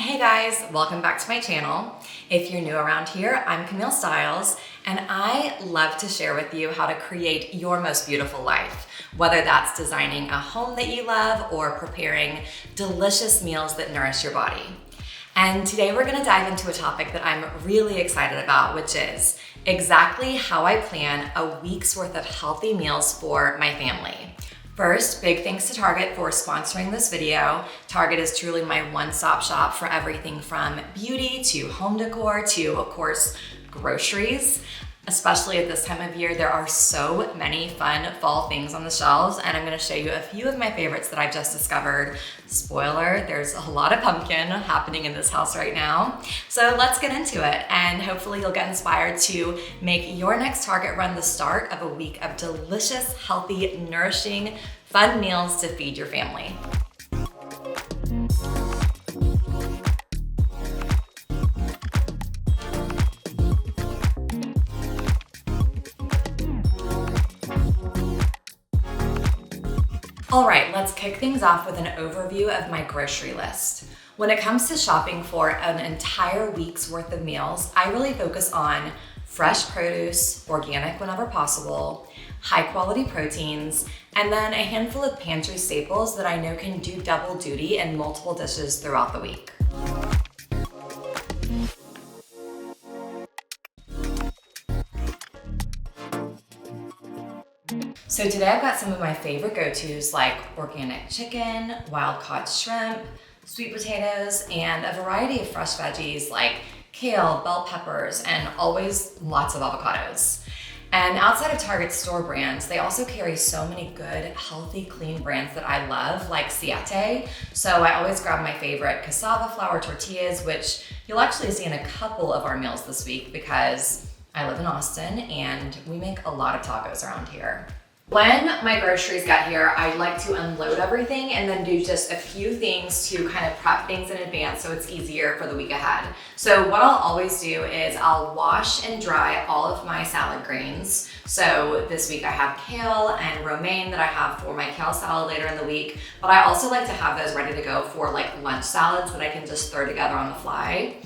Hey guys, welcome back to my channel. If you're new around here, I'm Camille Styles, and I love to share with you how to create your most beautiful life, whether that's designing a home that you love or preparing delicious meals that nourish your body. And today we're gonna dive into a topic that I'm really excited about, which is exactly how I plan a week's worth of healthy meals for my family. First, big thanks to Target for sponsoring this video. Target is truly my one-stop shop for everything from beauty to home decor to, of course, groceries. Especially at this time of year, there are so many fun fall things on the shelves, and I'm gonna show you a few of my favorites that I just discovered. Spoiler, there's a lot of pumpkin happening in this house right now. So let's get into it, and hopefully you'll get inspired to make your next Target run the start of a week of delicious, healthy, nourishing, fun meals to feed your family. All right, let's kick things off with an overview of my grocery list. When it comes to shopping for an entire week's worth of meals, I really focus on fresh produce, organic whenever possible, high quality proteins, and then a handful of pantry staples that I know can do double duty in multiple dishes throughout the week. So today I've got some of my favorite go-tos like organic chicken, wild-caught shrimp, sweet potatoes, and a variety of fresh veggies like kale, bell peppers, and always lots of avocados. And outside of Target store brands, they also carry so many good, healthy, clean brands that I love, like Siete. So I always grab my favorite cassava flour tortillas, which you'll actually see in a couple of our meals this week because I live in Austin and we make a lot of tacos around here. When my groceries get here, I like to unload everything and then do just a few things to kind of prep things in advance so it's easier for the week ahead. So what I'll always do is I'll wash and dry all of my salad greens. So this week I have kale and romaine that I have for my kale salad later in the week, but I also like to have those ready to go for like lunch salads that I can just throw together on the fly.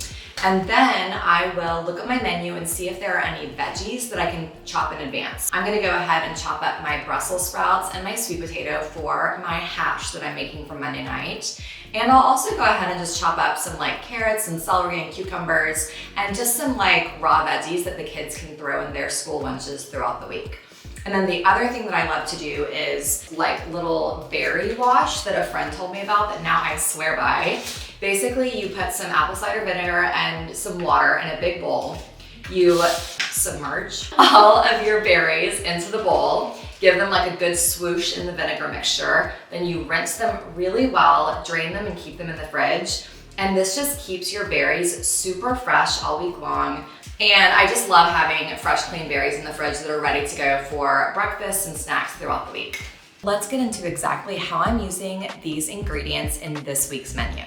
And then I will look at my menu and see if there are any veggies that I can chop in advance. I'm gonna go ahead and chop up my Brussels sprouts and my sweet potato for my hash that I'm making for Monday night. And I'll also go ahead and just chop up some like carrots and celery and cucumbers and just some like raw veggies that the kids can throw in their school lunches throughout the week. And then the other thing that I love to do is like little berry wash that a friend told me about that now I swear by. Basically, you put some apple cider vinegar and some water in a big bowl. You submerge all of your berries into the bowl, give them like a good swoosh in the vinegar mixture. Then you rinse them really well, drain them and keep them in the fridge. And this just keeps your berries super fresh all week long. And I just love having fresh, clean berries in the fridge that are ready to go for breakfast and snacks throughout the week. Let's get into exactly how I'm using these ingredients in this week's menu.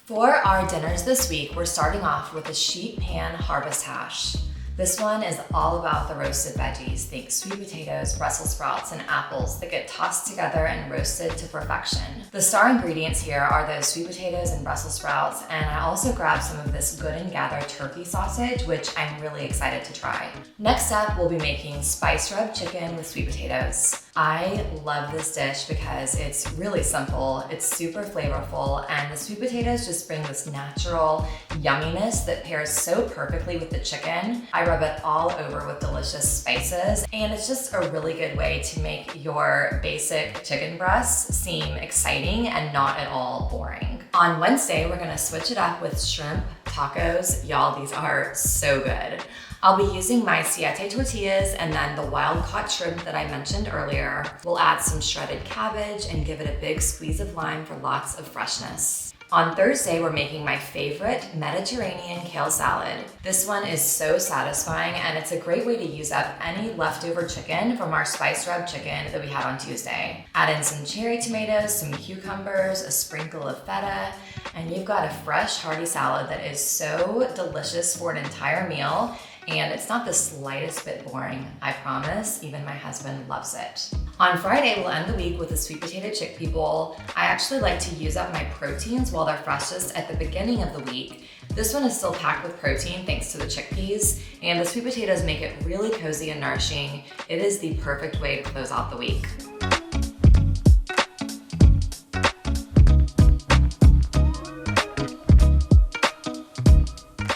For our dinners this week, we're starting off with a sheet pan harvest hash. This one is all about the roasted veggies. Think sweet potatoes, Brussels sprouts, and apples that get tossed together and roasted to perfection. The star ingredients here are those sweet potatoes and Brussels sprouts, and I also grabbed some of this Good and Gather turkey sausage, which I'm really excited to try. Next up, we'll be making spice rub chicken with sweet potatoes. I love this dish because it's really simple, it's super flavorful, and the sweet potatoes just bring this natural yumminess that pairs so perfectly with the chicken. I rub it all over with delicious spices, and it's just a really good way to make your basic chicken breasts seem exciting and not at all boring. On Wednesday, we're gonna switch it up with shrimp tacos. Y'all, these are so good. I'll be using my Siete tortillas and then the wild-caught shrimp that I mentioned earlier. We'll add some shredded cabbage and give it a big squeeze of lime for lots of freshness. On Thursday, we're making my favorite Mediterranean kale salad. This one is so satisfying, and it's a great way to use up any leftover chicken from our spice rub chicken that we had on Tuesday. Add in some cherry tomatoes, some cucumbers, a sprinkle of feta, and you've got a fresh, hearty salad that is so delicious for an entire meal. And it's not the slightest bit boring, I promise. Even my husband loves it. On Friday, we'll end the week with a sweet potato chickpea bowl. I actually like to use up my proteins while they're freshest at the beginning of the week. This one is still packed with protein thanks to the chickpeas, and the sweet potatoes make it really cozy and nourishing. It is the perfect way to close out the week.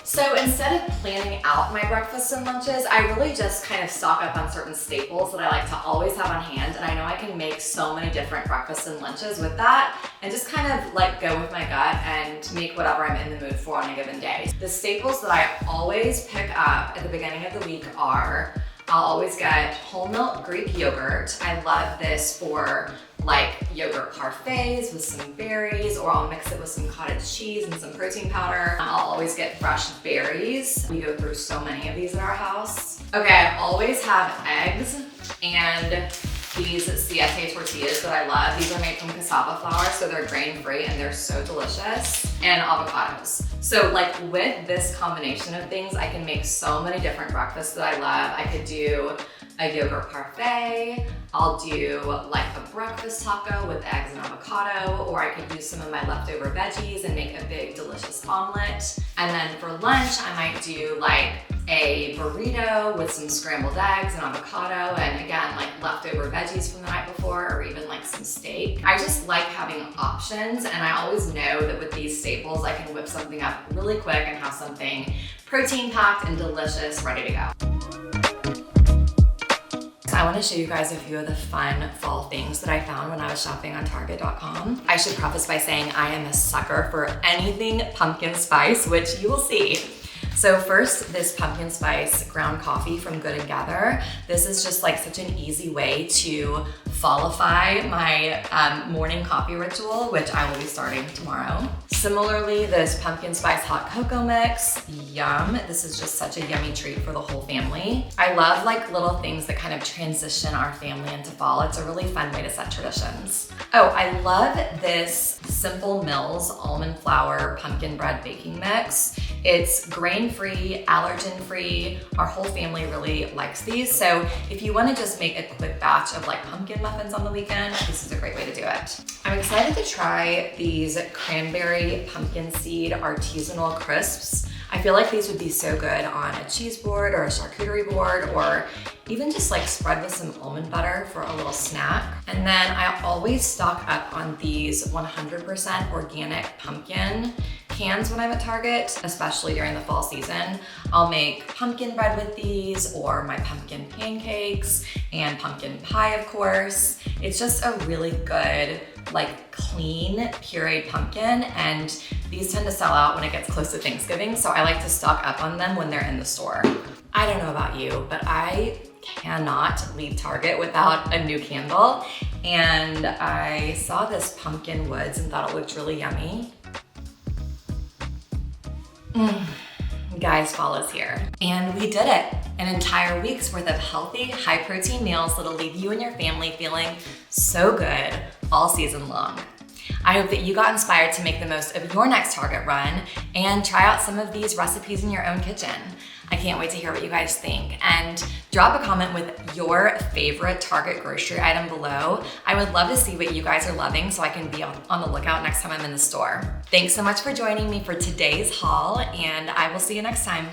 So instead of planning out my breakfasts and lunches, I really just kind of stock up on certain staples that I like to always have on hand. And I know I can make so many different breakfasts and lunches with that and just kind of like go with my gut and make whatever I'm in the mood for on a given day. The staples that I always pick up at the beginning of the week are, I'll always get whole milk Greek yogurt. I love this for like yogurt parfaits with some berries, or I'll mix it with some cottage cheese and some protein powder. I'll always get fresh berries. We go through so many of these in our house. Okay, I always have eggs and these siete tortillas that I love. These are made from cassava flour, so they're grain-free and they're so delicious. And avocados. So like with this combination of things, I can make so many different breakfasts that I love. I could do a yogurt parfait. I'll do like a breakfast taco with eggs and avocado, or I could use some of my leftover veggies and make a big delicious omelet. And then for lunch, I might do like a burrito with some scrambled eggs and avocado, and again, like leftover veggies from the night before, or even like some steak. I just like having options, and I always know that with these staples, I can whip something up really quick and have something protein-packed and delicious ready to go. I want to show you guys a few of the fun fall things that I found when I was shopping on Target.com. I should preface by saying I am a sucker for anything pumpkin spice, which you will see. So first, this pumpkin spice ground coffee from Good & Gather. This is just like such an easy way to fallify my morning coffee ritual, which I will be starting tomorrow. Similarly, this pumpkin spice hot cocoa mix, yum. This is just such a yummy treat for the whole family. I love like little things that kind of transition our family into fall. It's a really fun way to set traditions. Oh, I love this Simple Mills almond flour pumpkin bread baking mix. It's grain-free, allergen-free. Our whole family really likes these. So if you want to just make a quick batch of like pumpkin muffins on the weekend, this is a great way to do it. I'm excited to try these cranberry pumpkin seed artisanal crisps. I feel like these would be so good on a cheese board or a charcuterie board, or even just like spread with some almond butter for a little snack. And then I always stock up on these 100% organic pumpkin cans when I'm at Target, especially during the fall season. I'll make pumpkin bread with these, or my pumpkin pancakes and pumpkin pie, of course. It's just a really good, like clean pureed pumpkin, and these tend to sell out when it gets close to Thanksgiving, so I like to stock up on them when they're in the store. I don't know about you, but I cannot leave Target without a new candle, and I saw this pumpkin woods and thought it looked really yummy. Guys, fall is here. And we did it. An entire week's worth of healthy, high protein meals that'll leave you and your family feeling so good all season long. I hope that you got inspired to make the most of your next Target run and try out some of these recipes in your own kitchen. I can't wait to hear what you guys think, and drop a comment with your favorite Target grocery item below. I would love to see what you guys are loving so I can be on the lookout next time I'm in the store. Thanks so much for joining me for today's haul, and I will see you next time.